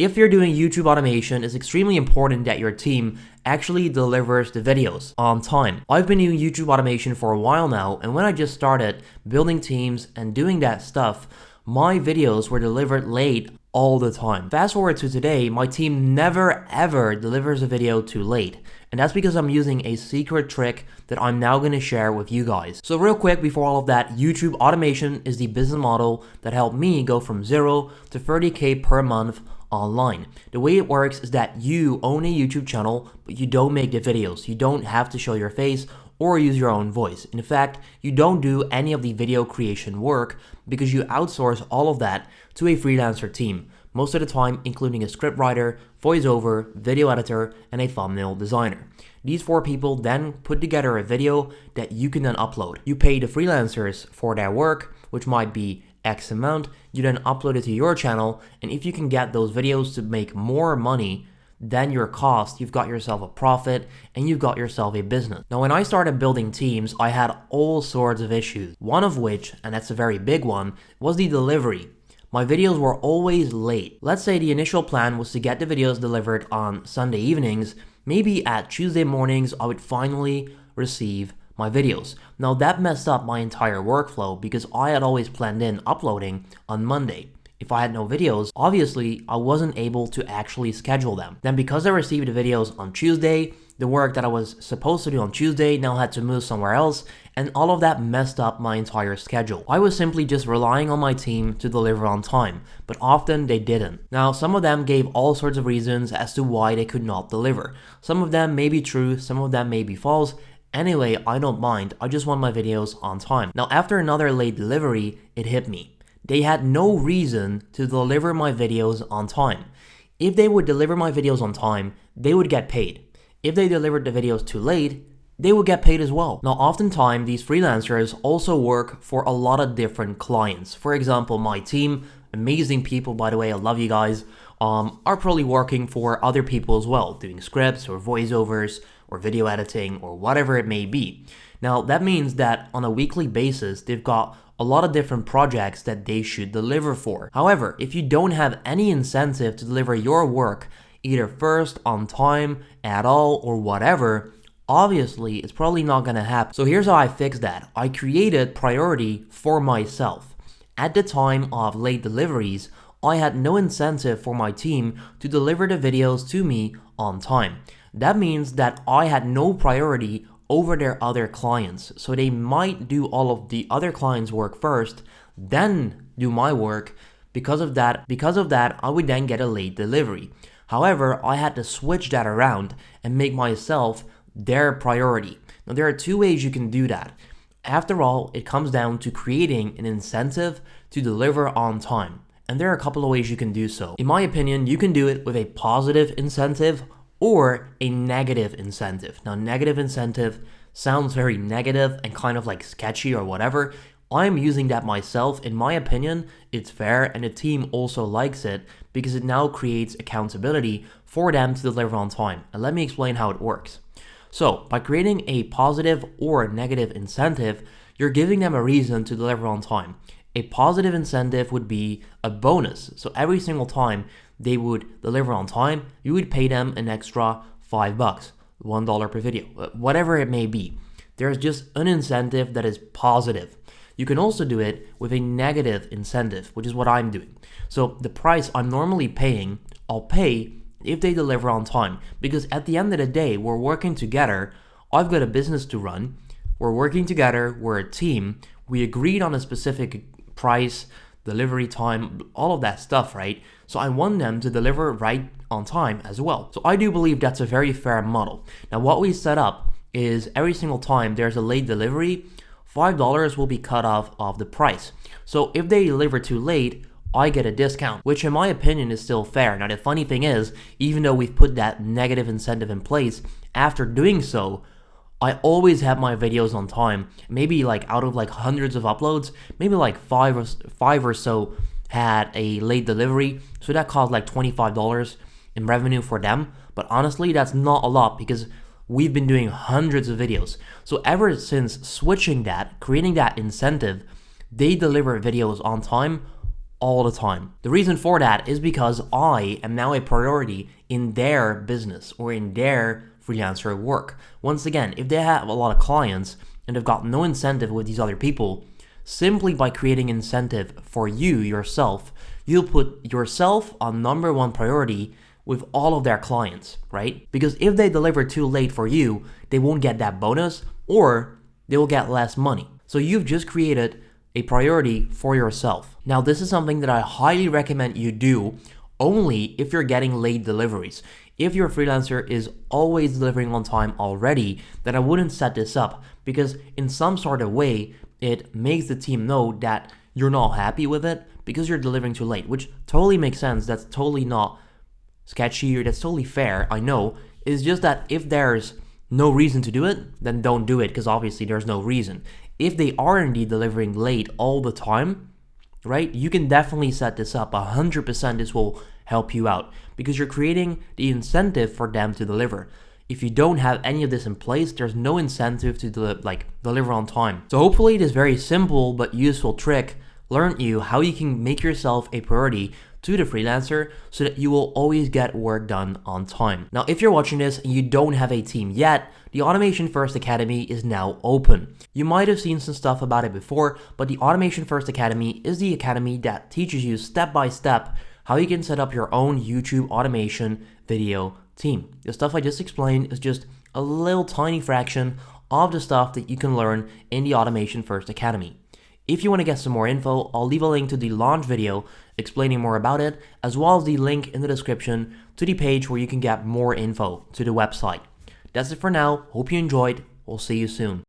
If you're doing YouTube automation, it's extremely important that your team actually delivers the videos on time. I've been doing YouTube automation for a while now, and when I just started building teams and doing that stuff, my videos were delivered late all the time. Fast forward to today, my team never ever delivers a video too late. And that's because I'm using a secret trick that I'm now going to share with you guys. So real quick before all of that, YouTube automation is the business model that helped me go from 0 to 30K per month online. The way it works is that you own a YouTube channel, but you don't make the videos. You don't have to show your face or use your own voice. In fact, you don't do any of the video creation work because you outsource all of that to a freelancer team, most of the time including a scriptwriter, voiceover, video editor, and a thumbnail designer. These 4 people then put together a video that you can then upload. You pay the freelancers for their work, which might be X amount, you then upload it to your channel, and if you can get those videos to make more money than your cost, you've got yourself a profit and you've got yourself a business. Now, when I started building teams, I had all sorts of issues. One of which, and that's a very big one, was the delivery. My videos were always late. Let's say the initial plan was to get the videos delivered on Sunday evenings. Maybe at Tuesday mornings, I would finally receive my videos. Now that messed up my entire workflow because I had always planned in uploading on Monday. If I had no videos, obviously I wasn't able to actually schedule them. Then because I received the videos on Tuesday, the work that I was supposed to do on Tuesday now had to move somewhere else, and all of that messed up my entire schedule. I was simply just relying on my team to deliver on time, but often they didn't. Now, some of them gave all sorts of reasons as to why they could not deliver. Some of them may be true, some of them may be false. Anyway, I don't mind, I just want my videos on time. Now, after another late delivery, it hit me. They had no reason to deliver my videos on time. If they would deliver my videos on time, they would get paid. If they delivered the videos too late, they would get paid as well. Now, oftentimes, these freelancers also work for a lot of different clients. For example, my team, amazing people, by the way, I love you guys, are probably working for other people as well, doing scripts or voiceovers or video editing or whatever it may be. Now, that means that on a weekly basis, they've got a lot of different projects that they should deliver for. However, if you don't have any incentive to deliver your work either first, on time, at all, or whatever, obviously it's probably not gonna happen. So here's how I fixed that. I created priority for myself. At the time of late deliveries, I had no incentive for my team to deliver the videos to me on time. That means that I had no priority over their other clients. So they might do all of the other clients' work first, then do my work. Because of that, I would then get a late delivery. However, I had to switch that around and make myself their priority. Now, there are 2 ways you can do that. After all, it comes down to creating an incentive to deliver on time. And there are a couple of ways you can do so. In my opinion, you can do it with a positive incentive or a negative incentive. Now, negative incentive sounds very negative and kind of like sketchy or whatever. I'm using that myself. In my opinion, it's fair, and the team also likes it because it now creates accountability for them to deliver on time. And let me explain how it works. So, by creating a positive or negative incentive, you're giving them a reason to deliver on time. A positive incentive would be a bonus. So every single time they would deliver on time, you would pay them an extra $5, $1 per video, whatever it may be. There's just an incentive that is positive. You can also do it with a negative incentive, which is what I'm doing. So the price I'm normally paying, I'll pay if they deliver on time. Because at the end of the day, we're working together. I've got a business to run. We're working together. We're a team. We agreed on a specific price, delivery time, all of that stuff, right? So I want them to deliver right on time as well. So I do believe that's a very fair model. Now, what we set up is every single time there's a late delivery, $5 will be cut off of the price. So if they deliver too late, I get a discount, which in my opinion is still fair. Now, the funny thing is, even though we've put that negative incentive in place, after doing so, I always have my videos on time. Maybe like out of like hundreds of uploads, maybe like five or so had a late delivery. So that cost like $25 in revenue for them. But honestly, that's not a lot because we've been doing hundreds of videos. So ever since switching that, creating that incentive, they deliver videos on time all the time. The reason for that is because I am now a priority in their business or in their freelancer work. Once again, if they have a lot of clients and they've got no incentive with these other people, simply by creating incentive for you yourself, you'll put yourself on number one priority with all of their clients, right? Because if they deliver too late for you, they won't get that bonus or they will get less money. So you've just created a priority for yourself. Now, this is something that I highly recommend you do only if you're getting late deliveries. If your freelancer is always delivering on time already, then I wouldn't set this up, because in some sort of way, it makes the team know that you're not happy with it because you're delivering too late, which totally makes sense. That's totally not sketchy, or that's totally fair, I know. It's just that if there's no reason to do it, then don't do it, because obviously there's no reason. If they are indeed delivering late all the time, right, you can definitely set this up. 100% this will help you out because you're creating the incentive for them to deliver. If you don't have any of this in place, there's no incentive to deliver on time. So hopefully this very simple but useful trick learned you how you can make yourself a priority to the freelancer so that you will always get work done on time. Now, if you're watching this and you don't have a team yet, the Automation First Academy is now open. You might have seen some stuff about it before, but the Automation First Academy is the academy that teaches you step by step how you can set up your own YouTube automation video team. The stuff I just explained is just a little tiny fraction of the stuff that you can learn in the Automation First Academy. If you want to get some more info, I'll leave a link to the launch video explaining more about it, as well as the link in the description to the page where you can get more info to the website. That's it for now. Hope you enjoyed. We'll see you soon.